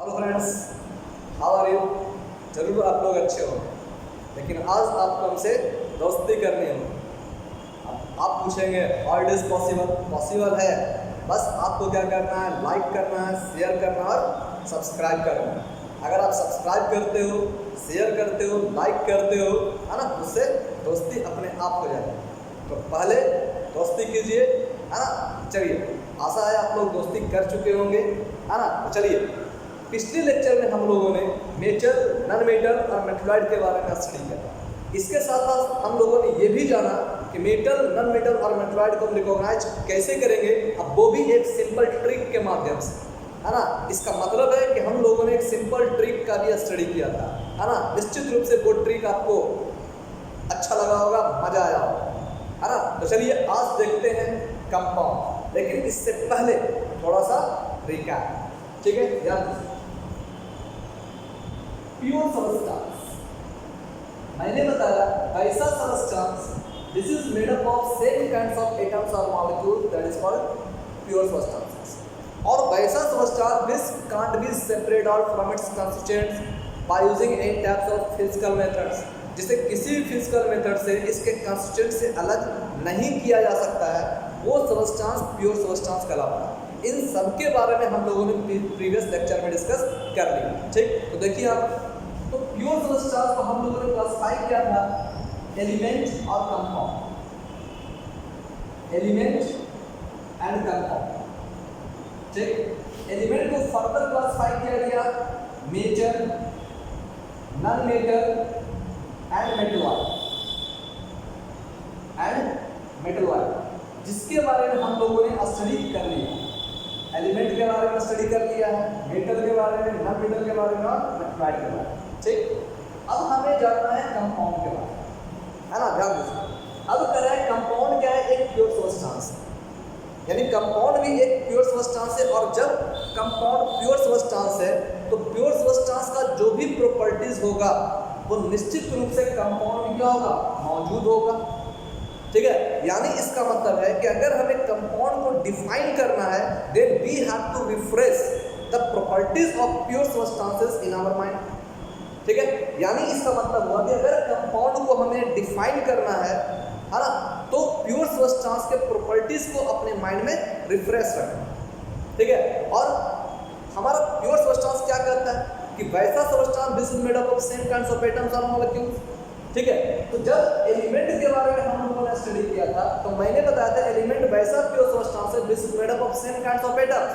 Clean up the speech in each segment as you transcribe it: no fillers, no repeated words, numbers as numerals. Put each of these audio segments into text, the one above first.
Hello friends, how are you. जरूर आप लोग अच्छे हो, लेकिन आज आपको हमसे दोस्ती करनी है। आप पूछेंगे how it is possible. Possible है, बस आपको क्या करना है, लाइक करना है, शेयर करना और सब्सक्राइब करना है। अगर आप सब्सक्राइब करते हो, शेयर करते हो, लाइक करते हो, है ना, उससे दोस्ती अपने आप हो जाती है। तो पहले दोस्ती कीजिए, है ना। चलिए, आशा है आप लोग दोस्ती कर चुके होंगे, है ना। तो चलिए, पिछले लेक्चर में हम लोगों ने मेटल, नॉन मेटल और मेटलॉइड के बारे में स्टडी किया। इसके साथ साथ हम लोगों ने ये भी जाना कि मेटल, नॉन मेटल और मेटलॉइड को हम रिकॉग्नाइज कैसे करेंगे, अब वो भी एक सिंपल ट्रिक के माध्यम से, है ना। इसका मतलब है कि हम लोगों ने एक सिंपल ट्रिक का भी स्टडी किया था, है ना। निश्चित रूप से वो ट्रिक आपको अच्छा लगा होगा, मजा आया होगा, है ना। तो चलिए आज देखते हैं कंपाउंड, लेकिन इससे पहले थोड़ा सा रिकैप, ठीक है। याद प्योर सबस्टेंस, मैंने बताया ऐसा substance this is made up of same kinds of atoms और molecules, that is called pure substances. और वैसा substance this can't be separate out from its constituents by using any types of physical methods, जिसे किसी भी physical method से इसके constituent से अलग नहीं किया जा सकता है, वो सबस्टेंस प्योर सबस्टेंस कहलाता है। इन सब के बारे में हम लोगों ने प्रीवियस लेक्चर में डिस्कस कर लिया, ठीक। तो देखिए आप, तो प्योर सबस्टेंस को हम लोगों ने क्लासिफाई किया था एलिमेंट और कंपाउंड, एलिमेंट एंड कंपाउंड, ठीक। एलिमेंट को फर्दर क्लासिफाई किया गया metal, non metal and metalloid, जिसके बारे में हम लोगों ने स्टडी कर लिया। एलिमेंट के बारे में स्टडी कर लिया है, मेटल के बारे में, नॉन मेटल के बारे में और मेटलॉइड के बारे में, ठीक। अब हमें जानना है कंपाउंड के बारे में, है ना। ध्यान दीजिए, अब कह रहा है कंपाउंड क्या है, एक प्योर सबस्टेंस है, यानी कंपाउंड भी एक प्योर सबस्टेंस है। और जब कंपाउंड प्योर सबस्टेंस है तो प्योर सबस्टेंस का जो भी प्रॉपर्टीज होगा वो निश्चित रूप से कंपाउंड में क्या होगा, मौजूद होगा, ठीक है। यानी इसका मतलब है कि अगर हमें कंपाउंड को डिफाइन करना है, then we have to refresh the properties of pure substances in our mind, ठीक है। यानी इसका मतलब हुआ कि अगर कंपाउंड को हमें डिफाइन करना है ना, तो प्योर सबस्टेंस के प्रॉपर्टीज को अपने माइंड में रिफ्रेश रखना, ठीक है। और हमारा प्योर सबस्टेंस क्या कहता है कि वैसा substance this is made up of same kinds of atoms और मॉलिक्यूल्स, ठीक है। तो जब एलिमेंट के बारे में हम लोगों ने स्टडी किया था तो मैंने बताया था एलिमेंट वैसा प्योर सबस्टेंस है this is made up of same kinds of atoms,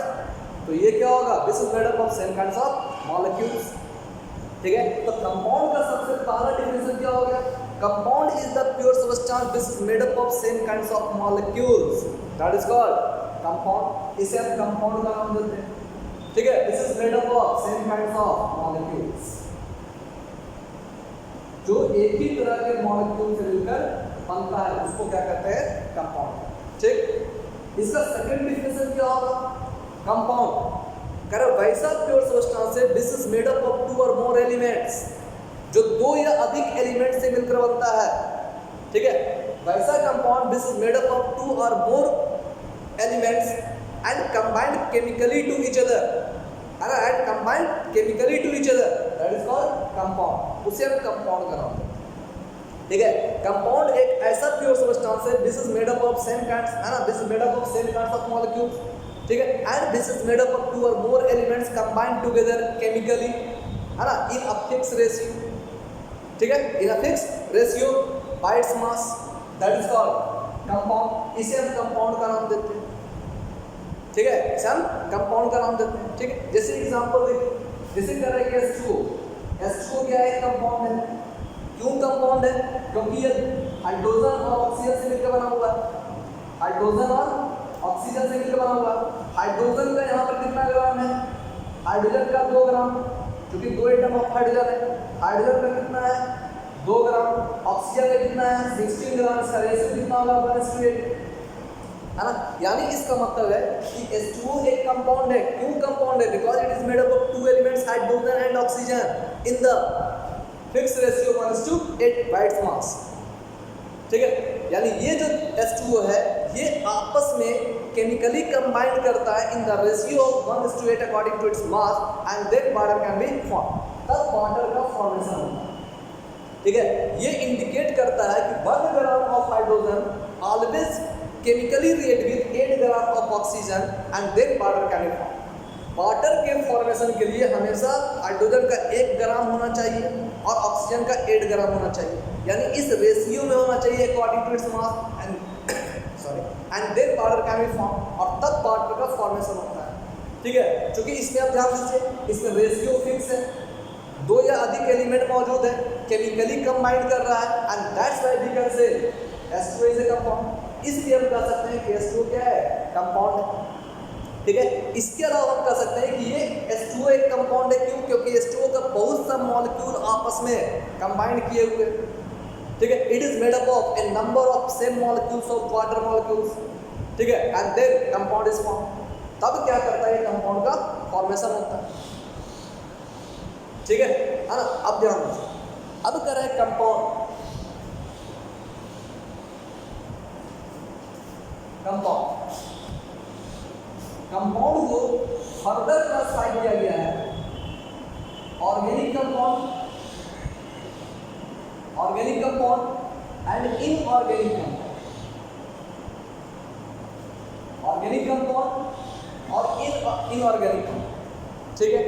तो ये क्या होगा, this is made up of same kinds of molecules, ठीक है। तो कंपाउंड का सबसे पहला डेफिनेशन क्या हो गया, compound is the pure substance this is made up of same kinds of molecules, that is called compound. इसे हम कंपाउंड का नाम देते हैं, ठीक है। This is made up of same kinds of molecules, जो एक ही तरह के मॉलिक्यूल से मिलकर बनता है, उसको क्या कहते हैं, कंपाउंड, ठीक। इसका सेकंड डेफिनेशन क्या होगा, कंपाउंड कर वैसा प्योर सबस्टेंस है this is made up of two और मोर एलिमेंट्स, जो दो या अधिक एलिमेंट से मिलकर बनता है, ठीक है। वैसा compound this is made up of two और more elements and combined chemically to each other, and combined chemically to each other, that is called compound. उसे हम कंपाउंड का नाम देते हैं, ठीक है। कंपाउंड एक ऐसा प्योर सबस्टेंस है this is made up of same kinds, है ना, this is made up of same kinds of molecules, ठीक है। And this is made up of two और more elements combined together chemically, है ना, इन अ फिक्स रेशियो, ठीक है, in a fix ratio by its mass, that is called compound. इसे हम compound का नाम देते हैं, ठीक है, इसे हम कंपाउंड का नाम देते हैं, ठीक है। जैसे एग्जांपल देखिए, जैसे कह रहे हैं कि H2O क्या है, कंपाउंड है। क्यों कंपाउंड है, क्योंकि ये हाइड्रोजन और ऑक्सीजन से मिलकर बना हुआ है, हाइड्रोजन और ऑक्सीजन से मिलकर बना हुआ है। हाइड्रोजन का यहाँ पर कितना ग्राम है, हाइड्रोजन का 2 ग्राम, क्योंकि 2 एटम ऑफ हाइड्रोजन है। हाइड्रोजन का कितना है, 2 ग्राम, ऑक्सीजन का कितना है, 16 ग्राम। इसका रेशियो कितना होगा, 1:8, है ना। यानी इसका मतलब है कि H2O एक कंपाउंड है। क्यों कंपाउंड है, because it is made up of 2 elements hydrogen and oxygen in the fix ratio 1:8 bye its मास, ठीक है। यानी ये जो H2O है ये आपस में केमिकली कंबाइन करता है in the ratio of 1:8 according to its mass and then water can be form, तब वाटर का फॉर्मेशन होता है। ठीक है, ये इंडिकेट करता है कि 1 gram of hydrogen always chemically react with 8 gram of oxygen and then water can be form. Water के फॉर्मेशन के लिए हमेशा हाइड्रोजन का 1 ग्राम होना चाहिए और ऑक्सीजन का 8 ग्राम होना चाहिए, यानी इस रेशियो में होना चाहिए according to its mass and then water can be form, और तब वाटर का फॉर्मेशन होता है। ठीक है, क्योंकि इसमें आप ध्यान दीजिए, इसमें रेशियो फिक्स है, 2 या अधिक एलिमेंट मौजूद है, केमिकली कंबाइन कर रहा है, and that's why we can say H2 is a compound. इसलिए हम कह सकते हैं कि H2 क्या है, कंपाउंड है। ठीक है, इसके अलावा हम कह सकते हैं कि ये H2O एक कंपाउंड है, क्यों? क्योंकि H2O का बहुत सा मॉलिक्यूल आपस में कंबाइन किए हुए। ठीक है, it is made up of a number of same molecules of water molecules. ठीक है, and then compound is form. तब क्या करता है, कंपाउंड का फॉर्मेशन होता है। ठीक है ना? अब ध्यान दीजिए, अब कर रहे हैं कंपाउंड। कंपाउंड को फर्दर क्लासिफाई किया गया है organic compound and inorganic compound. Organic compound और इनऑर्गेनिक कंपाउंड। ठीक है,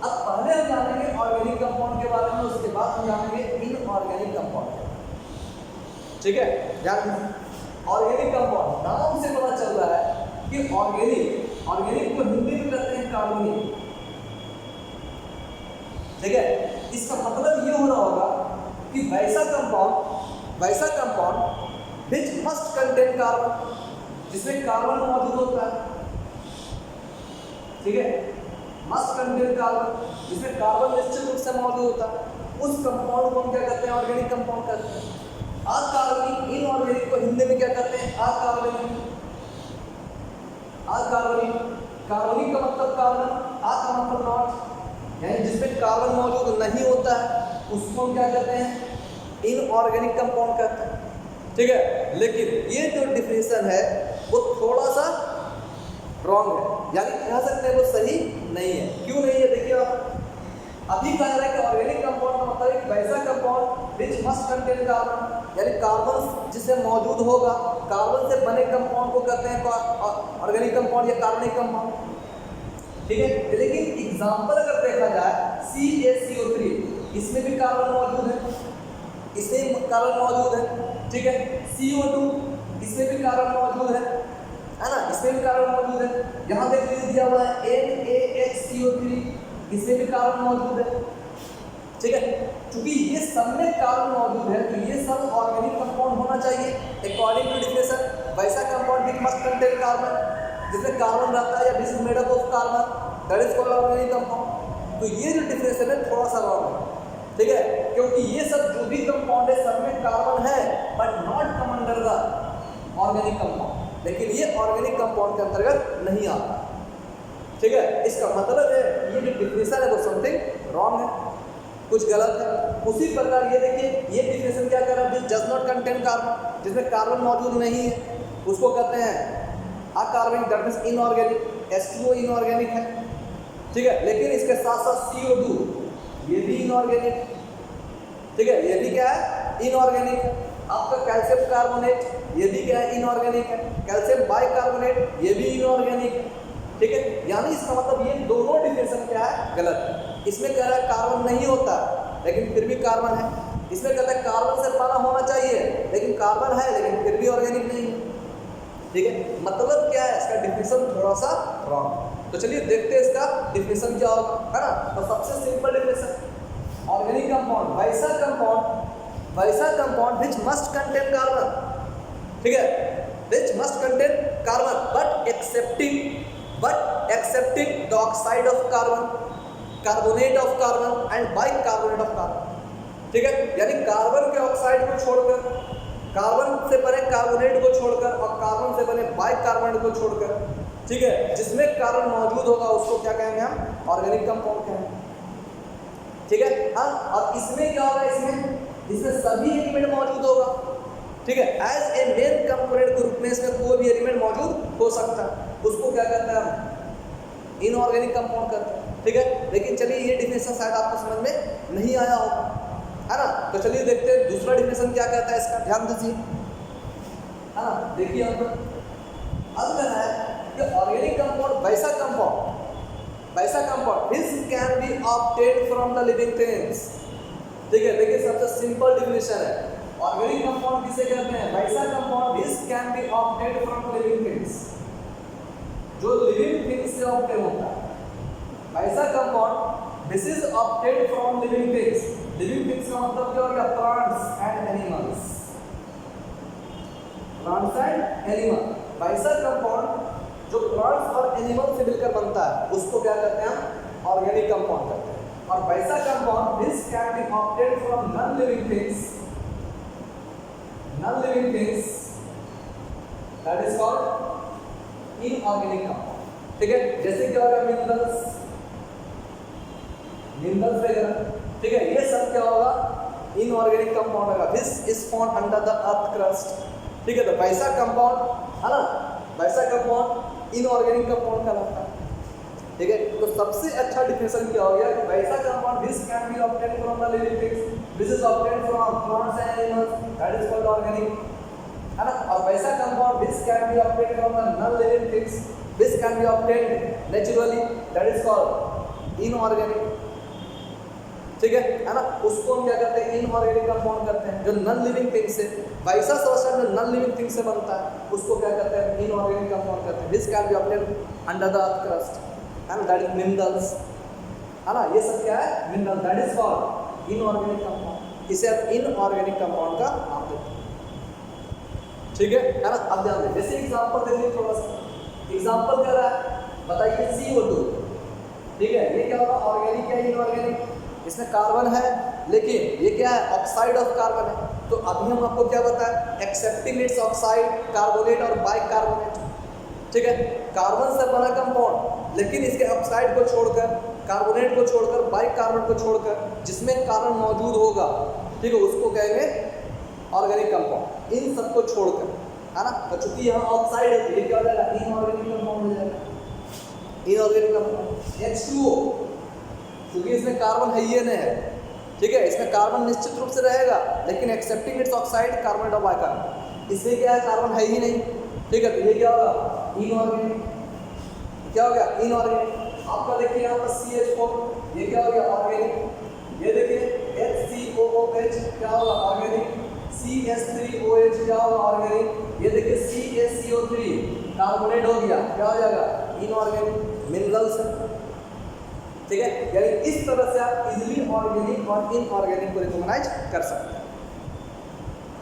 अब पहले हम जानेंगे ऑर्गेनिक कंपाउंड के बारे में, उसके बाद हम जानेंगे इनऑर्गेनिक कंपाउंड। ठीक है, ध्यान, ऑर्गेनिक कंपाउंड नाम से पता चल रहा है कि ऑर्गेनिक को हिंदी में कहते हैं कार्बनिक। ठीक है, इसका मतलब ये हो रहा होगा कि वैसा compound which must contain carbon, जिसमें कार्बन मौजूद होता है। ठीक है, मस्ट कंटेन कार्बन, जिसमें कार्बन निश्चित रूप से मौजूद होता है, उस कंपाउंड को हम क्या कहते हैं, ऑर्गेनिक कंपाउंड कहते हैं। अकार्बनिक, इनऑर्गेनिक को हिंदी में क्या कहते हैं, अकार्बनिक। कार्बनिक का मतलब कार्बन, आ का मतलब नॉट, यानी जिसमें कार्बन मौजूद नहीं होता है उसको हम क्या कहते हैं, इनऑर्गेनिक कंपाउंड कहते हैं। ठीक है, लेकिन ये जो डिफिनेशन है वो थोड़ा सा रॉन्ग है, यानी कह सकते हैं वो सही नहीं है। क्यों नहीं है, देखिए आप अभी कह रहे हैं कि ऑर्गेनिक कंपाउंड का मतलब एक वैसा compound which must contain carbon, यानी कार्बन जिसे मौजूद होगा, कार्बन से बने कंपाउंड को कहते हैं ऑर्गेनिक कंपाउंड या कार्बनिक कंपाउंड। ठीक है, लेकिन एग्जांपल अगर देखा जाए CaCO3, इसमें भी कार्बन मौजूद है, इसमें कार्बन मौजूद है। ठीक है, CO2, इसमें भी कार्बन मौजूद है ना, इसमें भी कार्बन मौजूद है। यहाँ देख लीजिए दिया हुआ है NaHCO3, इसमें भी कार्बन मौजूद है। ठीक है, क्योंकि ये सब में कार्बन मौजूद है तो ये सब ऑर्गेनिक कंपाउंड होना चाहिए अकॉर्डिंग टू डिफिनेशन। वैसा compound which must contain carbon, जिसमें कार्बन रहता है या which is made up of carbon, that is called organic compound. तो ये जो डिफिनेशन है थोड़ा सा रॉन्ग है। ठीक है, क्योंकि ये सब जो भी कंपाउंड है सब में कार्बन है but not come under the organic compound, लेकिन ये ऑर्गेनिक कंपाउंड के अंतर्गत नहीं आता। ठीक है, इसका मतलब है ये जो डिफिनेशन है वो समथिंग रॉन्ग है, कुछ गलत है। उसी प्रकार ये देखिए, ये डिफिनेशन क्या कर रहा है, डज नॉट कंटेन कार्बन, जिसमें कार्बन मौजूद नहीं है उसको कहते हैं अकार्बनिक, that means inorganic. H2O inorganic है। ठीक है, लेकिन इसके साथ साथ CO2 ये भी इनऑर्गेनिक। ठीक है, ये भी क्या है, इनऑर्गेनिक है। आपका कैल्शियम कार्बोनेट ये भी क्या है, इनऑर्गेनिक है। कैल्शियम बाइकार्बोनेट ये भी इनऑर्गेनिक है। ठीक है, यानी इसका मतलब ये दोनों डिफिनेशन क्या है, गलत है। इसमें कह रहा है कार्बन नहीं होता लेकिन फिर भी कार्बन है, इसमें कहता है कार्बन से बना होना चाहिए लेकिन कार्बन है लेकिन फिर भी ऑर्गेनिक नहीं है। ठीक है, मतलब क्या है, इसका डिफिनेशन थोड़ा सा रॉन्ग। तो चलिए देखते हैं इसका डिफिनेशन क्या होगा, है ना। तो सबसे सिंपल डिफिनेशन, ऑर्गेनिक कंपाउंड वैसा compound which must contain carbon. ठीक है, which must contain carbon but accepting the oxide of carbon, carbonate of carbon and bicarbonate of carbon. ठीक है, यानी कार्बन के ऑक्साइड को छोड़कर, कार्बन से बने कार्बोनेट को छोड़कर और कार्बन से बने बाइकार्बोनेट को छोड़कर, ठीक है, जिसमें कार्बन मौजूद होगा उसको क्या कहेंगे हम, ऑर्गेनिक कंपाउंड कहेंगे। ठीक है, हाँ, और इसमें क्या होगा, इसमें सभी एलिमेंट मौजूद होगा। ठीक है, एज ए मेन कंपोनेंट के रूप में इसमें कोई भी एलिमेंट मौजूद हो सकता है, उसको क्या कहते हैं हम, इनऑर्गेनिक कंपाउंड कहते हैं। ठीक है, लेकिन चलिए ये डिफिनेशन शायद आपको समझ में नहीं आया होगा, है ना। तो चलिए देखते हैं दूसरा डिफिनेशन क्या कहता है इसका, ध्यान दीजिए, है ना। देखिए यहाँ पर अब क्या है कि ऑर्गेनिक कंपाउंड वैसा compound this can be obtained from the living things. ठीक है, देखिए सबसे सिंपल डिफिनेशन है, ऑर्गेनिक कंपाउंड किसे कहते हैं, वैसा compound this can be obtained from living things, जो लिविंग थिंग्स से ऑब्टेन होता है। वैसा compound this is obtained from living things. Living things का मतलब क्या हो गया, plants and animals, plants and animal. वैसा कंपाउंड जो प्लांट्स और एनिमल से मिलकर बनता है उसको क्या कहते हैं, ऑर्गेनिक कंपाउंड कहते हैं। और वैसा compound this can be obtained from non living things, that is called inorganic compound. ठीक है, जैसे क्या होगा, मिनरल्स वगैरह। ठीक है, ये सब क्या होगा, इनऑर्गेनिक कंपाउंड होगा। This is found under the earth crust. ठीक है, तो वैसा कंपाउंड है ना, वैसा कंपाउंड इनऑर्गेनिक कंपाउंड कहलाता है। ठीक है, तो सबसे अच्छा डिफिनेशन क्या हो गया, वैसा compound this can be obtained from the living things, this is obtained from plants and animals, that is called organic, है ना। और वैसा compound this can be obtained from the non living things, this can be obtained naturally, that is called inorganic. ठीक है ना, उसको हम क्या करते हैं, इनऑर्गेनिक कंपाउंड करते हैं। जो नॉन लिविंग थिंग से, वैसा सब्सटेंस जो नॉन लिविंग थिंग से बनता है उसको क्या करते हैं, इनऑर्गेनिक कंपाउंड करते हैं। This can be obtained under the earth crust, है ना, दैट इज मिनरल्स, है ना। ये सब क्या है, mineral, that is called inorganic compound. इसे आप इनऑर्गेनिक कंपाउंड का नाम देते हैं। ठीक है ना। अब ध्यान दें, जैसे एग्जांपल देखिए, थोड़ा सा एग्जांपल क्या रहा है, बताइए CO2। ठीक है, ये क्या होगा, ऑर्गेनिक या इनऑर्गेनिक, इसमें कार्बन है लेकिन ये क्या है, ऑक्साइड ऑफ कार्बन है। तो अभी हम आपको क्या बताएं, एक्सेप्टिंग इट्स ऑक्साइड, कार्बोनेट और बाइकार्बोनेट। ठीक है, कार्बन से बना कंपाउंड लेकिन इसके ऑक्साइड को छोड़कर, कार्बोनेट को छोड़कर, बाइकार्बोनेट को छोड़कर जिसमें कार्बन मौजूद होगा, ठीक है, उसको कहेंगे ऑर्गेनिक कंपाउंड। इन सबको छोड़कर, है ना, तो चूंकि यहाँ ऑक्साइड है तो ये क्या हो जाएगा, इनऑर्गेनिक कंपाउंड हो जाएगा, इनऑर्गेनिक कंपाउंड। H2O, क्योंकि इसमें कार्बन है ही नहीं है। ठीक है, इसमें कार्बन निश्चित रूप से रहेगा लेकिन एक्सेप्टिंग इट्स ऑक्साइड, कार्बोनेट और बाइकार्बोनेट, इसमें क्या है, कार्बन है ही नहीं। ठीक है, तो ये क्या होगा, इनऑर्गेनिक। क्या हो गया, इनऑर्गेनिक। आपका देखिए यहाँ पर CH4, ये क्या हो गया, ऑर्गेनिक। ये देखिए HCOOH क्या होगा, ऑर्गेनिक। CH3OH क्या होगा, ऑर्गेनिक। ये देखिए CaCO3 कार्बोनेट हो गया, क्या हो जाएगा, इनऑर्गेनिक। मिनरल्स, ठीक है, यानी इस तरह से आप इजीली ऑर्गेनिक और इनऑर्गेनिक को रिकॉग्नाइज कर सकते हैं।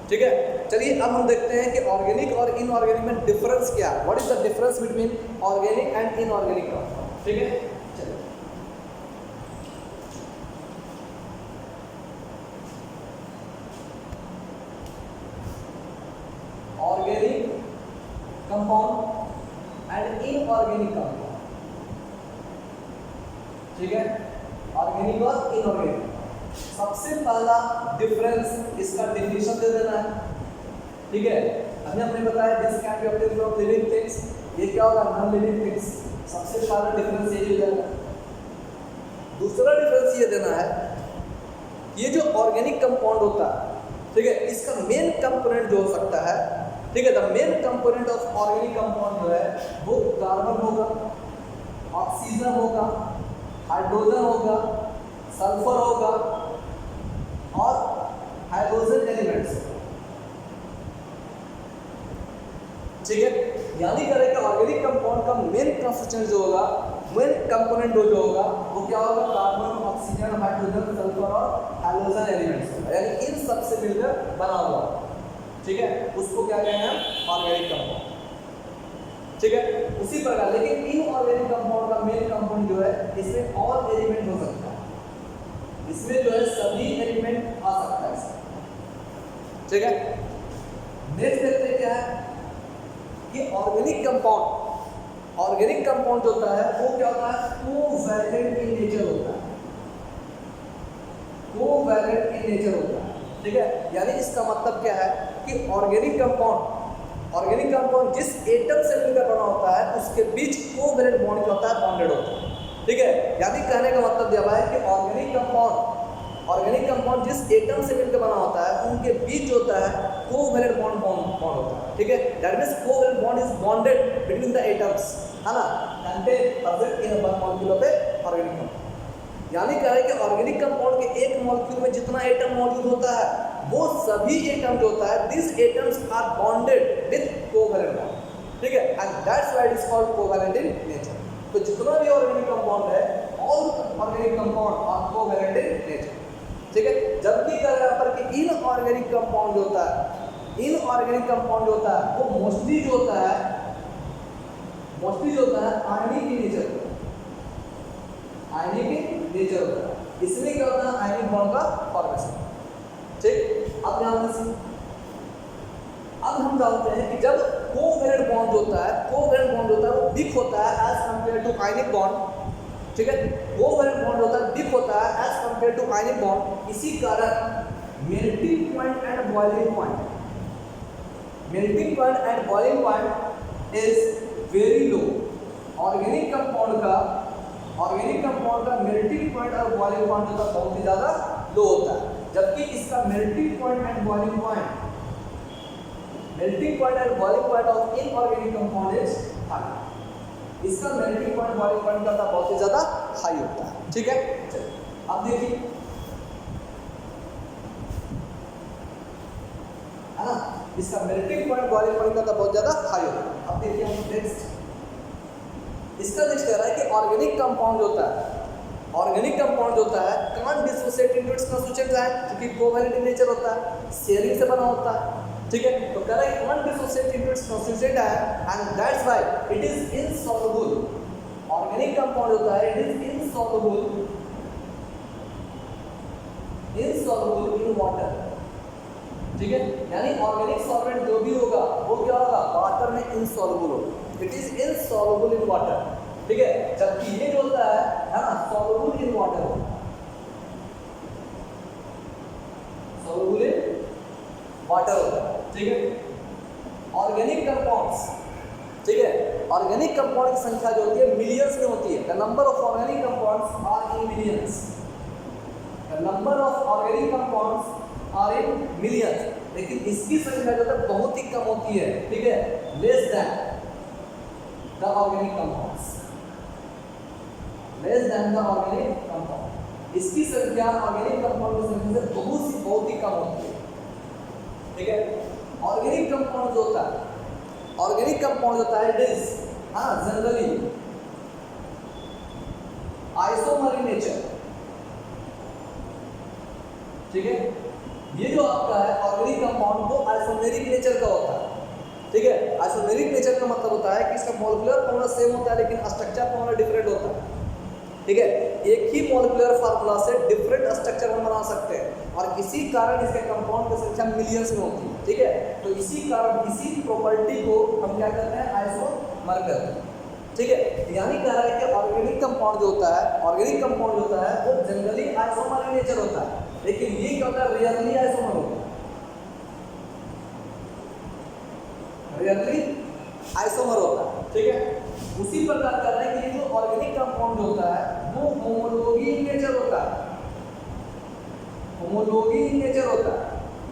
ठीक है, चलिए अब हम देखते हैं कि ऑर्गेनिक और इनऑर्गेनिक में डिफरेंस क्या है, what is the difference between organic and inorganic compound. ठीक है, चलिए organic compound and inorganic compound. ठीक है, ऑर्गेनिक और इनऑर्गेनिक। सबसे पहला डिफरेंस, इसका डेफिनेशन दे देना है। ठीक है, अभी हमने बताया this can be obtained from living things, ये क्या होगा, नॉन लिविंग थिंग्स। सबसे पहला डिफरेंस ये हो जाएगा। दूसरा डिफरेंस ये देना है, ये जो ऑर्गेनिक कंपाउंड होता है, ठीक है, इसका मेन कंपोनेंट जो हो सकता है, ठीक है, the main component of organic compound जो है वो कार्बन होगा, ऑक्सीजन होगा, हाइड्रोजन होगा, सल्फर होगा और हाइड्रोजन एलिमेंट्स। ठीक है, यानी करें कि ऑर्गेनिक कंपाउंड का मेन कंस्टिट्यूएंट जो होगा, मेन कंपोनेंट जो होगा वो क्या होगा, कार्बन, ऑक्सीजन, हाइड्रोजन, सल्फर और हाइड्रोजन एलिमेंट्स होगा, यानी इन सब से मिलकर बना हुआ। ठीक है, उसको क्या कहेंगे हम, ऑर्गेनिक कंपाउंड। ठीक है, उसी प्रकार लेकिन इनऑर्गेनिक कंपाउंड का मेन कंपाउंड जो है, इसमें और एलिमेंट हो सकता है, इसमें जो है सभी एलिमेंट आ सकता है इसमें। ठीक है, नेक्स्ट देखते हैं क्या है कि ऑर्गेनिक कंपाउंड जो होता है वो क्या होता है, कोवैलेंट इन नेचर होता है, कोवैलेंट इन नेचर होता है। ठीक है, यानी इसका मतलब क्या है कि ऑर्गेनिक कंपाउंड जिस एटम से मिलकर बना होता है उसके बीच कोवैलेंट बॉन्ड क्या होता है, बॉन्डेड होता है। ठीक है, यानी कहने का मतलब दिया हुआ है कि ऑर्गेनिक कंपाउंड जिस एटम से मिलकर बना होता है उनके बीच होता है कोवैलेंट बॉन्ड होता है। ठीक है, that means covalent bond is bonded between the atoms, है ना, contain present in one molecule of A organic compound. यानी कह रहे हैं कि ऑर्गेनिक कंपाउंड के एक मॉलिक्यूल में जितना एटम मौजूद होता है वो सभी एटम जो होता है this atoms are bonded with covalent bond. ठीक है, and that's why it is called covalent in nature. तो जितना भी ऑर्गेनिक कंपाउंड है all organic compound are covalent in nature. ठीक है, जबकि कह रहा पर कि इनऑर्गेनिक कंपाउंड जो होता है वो मोस्टली जो होता है आयनिक इन नेचर होता है। इसमें क्या होता है, आयनिक बॉन्ड का फॉर्मेशन। ठीक, अब ध्यान दीजिए, अब हम जानते हैं कि जब कोवैलेंट बॉन्ड होता है वो वीक होता है as compare to ionic bond. ठीक है, कोवैलेंट बॉन्ड होता है वीक होता है as compare to ionic bond. इसी कारण melting point and boiling point is very low. Organic compound का मेल्टिंग पॉइंट और बॉइलिंग पॉइंट होता है बहुत ही ज्यादा लो होता है, जबकि इसका melting point and boiling point of inorganic compound is high. इसका मेल्टिंग पॉइंट बॉइलिंग पॉइंट का बहुत ही ज्यादा हाई होता है। ठीक है, अब देखिए, है ना, इसका मेल्टिंग पॉइंट बॉइलिंग पॉइंट का बहुत ज्यादा हाई होता है। अब देखिए हम नेक्स्ट कह रहा है कि ऑर्गेनिक कंपाउंड जो होता है can't dissociate into its constituent ion, क्योंकि कोवैलेंट नेचर होता है, शेयरिंग से बना होता है। ठीक है, तो कह रहा है can't dissociate into its constituent ion and that's why it is insoluble. Organic compound होता है it is insoluble in water. ठीक है, यानी ऑर्गेनिक सॉल्वेंट जो भी होगा वो क्या होगा, वाटर में इनसॉल्युबल होगा। It is insoluble in water. ठीक है, जबकि ये जो होता है ना, सॉल्युबल इन वाटर होता है। ठीक है, ऑर्गेनिक कंपाउंड्स, ठीक है, ऑर्गेनिक कंपाउंड की संख्या जो होती है मिलियंस में होती है। The number of organic compounds are in millions. लेकिन इसकी संख्या जो है बहुत ही कम होती है। ठीक है, less than the organic compounds. इसकी संख्या ऑर्गेनिक कंपाउंड की संख्या से बहुत ही कम होती है। ठीक है, ऑर्गेनिक कंपाउंड जो होता है it is generally isomer in nature. ठीक है, ये जो आपका है ऑर्गेनिक कंपाउंड वो आइसोमेरिक नेचर का होता है। ठीक है, आइसोमेरिक नेचर का मतलब होता है कि इसका मॉलिक्यूलर फार्मूला सेम होता है लेकिन स्ट्रक्चर फार्मूला डिफरेंट होता है। ठीक है, एक ही मॉलिक्यूलर फार्मूला से डिफरेंट स्ट्रक्चर हम बना सकते हैं और इसी कारण इसके कंपाउंड की संख्या मिलियंस में होती है। ठीक है, तो इसी प्रॉपर्टी को हम क्या कहते हैं, आइसोमर कहते हैं। ठीक है, यानी कह रहा है कि ऑर्गेनिक कंपाउंड जो होता है वो जनरली आइसोमर इन नेचर होता है, लेकिन ये क्या होता है, रियरली आइसोमर होता है। ठीक है, उसी प्रकार कर रहे हैं कि ये जो ऑर्गेनिक कंपाउंड होता है वो होमोलॉगी इन नेचर होता है।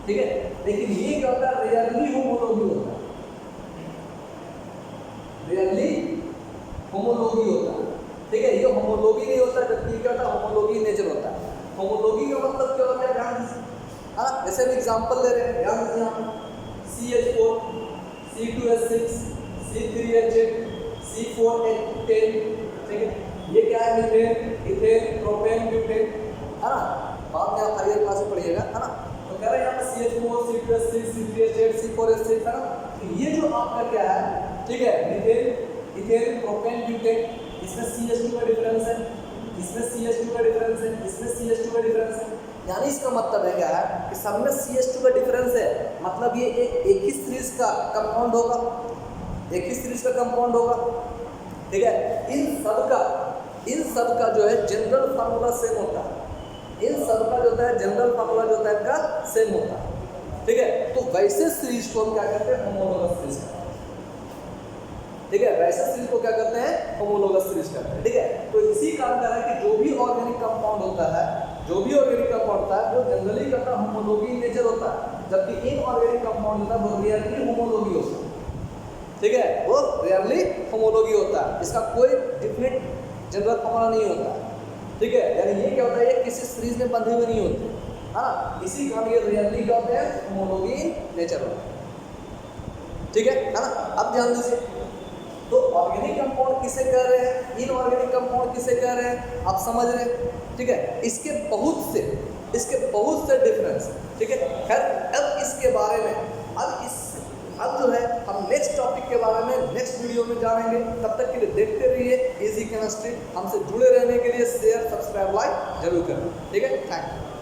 ठीक है, लेकिन ये क्या होता है, रियरली होमोलॉगी होता है। ठीक है, ये होमोलॉगी नहीं होता, जबकि क्या होता है, होमोलॉगी इन नेचर होता है। होमोलॉगी का मतलब क्या होता है, ध्यान दीजिए। जैसे हम एग्जांपल ले रहे हैं, ध्यान दीजिए, CH4 C2H6 C3H8 C4H10। ठीक है, ये क्या है, मीथेन, इथेन, प्रोपेन, ब्यूटेन, है ना, बाद में आप हायर क्लास में पढ़िएगा, है ना। तो कह रहे हैं यहाँ पर CH4 C2H6 C3H8 C4H6, है ना। तो ये जो आपका क्या है, ठीक है, मीथेन, इथेन, प्रोपेन, ब्यूटेन, इसमें CH2 का डिफरेंस है, इसमें CH2 का डिफरेंस है, इसमें CH2 का डिफरेंस है। यानी इसका मतलब है क्या है कि सब में CH2 का डिफरेंस है, मतलब ये एक ही सीरीज का कंपाउंड होगा। ठीक है, इन सब का जो है जनरल फार्मूला सेम होता है। इनका सेम होता है। ठीक है, तो वैसे सीरीज को हम क्या करते हैं, होमोलोगस सीरीज कहते हैं। ठीक है, वैसे सीरीज को क्या करते हैं, होमोलोगस सीरीज कहते हैं। ठीक है, तो इसी कारण कह रहा है कि जो भी ऑर्गेनिक कंपाउंड होता है, जो भी ऑर्गेनिक कंपाउंड होता है वो जनरली कहता है होमोलोगी नेचर होता है, जबकि इनऑर्गेनिक कंपाउंड होता है वो रियरली होमोलोगी होता है। ठीक है, वो रियरली होमोलोगी होता है, इसका कोई डिफरेंट जनरल फॉर्मूला नहीं होता है। ठीक है, यानी ये क्या होता है, ये किसी सीरीज में बंधे हुए नहीं होते, हाँ, इसी कारण ये रियरली क्या होते हैं, होमोलोगी नेचर होता है। ठीक है ना। अब ध्यान दीजिए, तो ऑर्गेनिक कंपाउंड किसे कह रहे हैं, इनऑर्गेनिक कंपाउंड किसे कह रहे हैं, आप समझ रहे हैं। ठीक है, इसके बहुत से डिफरेंस। ठीक है, खैर अब इसके बारे में अब जो है हम नेक्स्ट टॉपिक के बारे में नेक्स्ट वीडियो में जानेंगे। तब तक के लिए देखते रहिए इजी केमिस्ट्री। हमसे जुड़े रहने के लिए शेयर, सब्सक्राइब, लाइक जरूर करें। ठीक है, थैंक यू।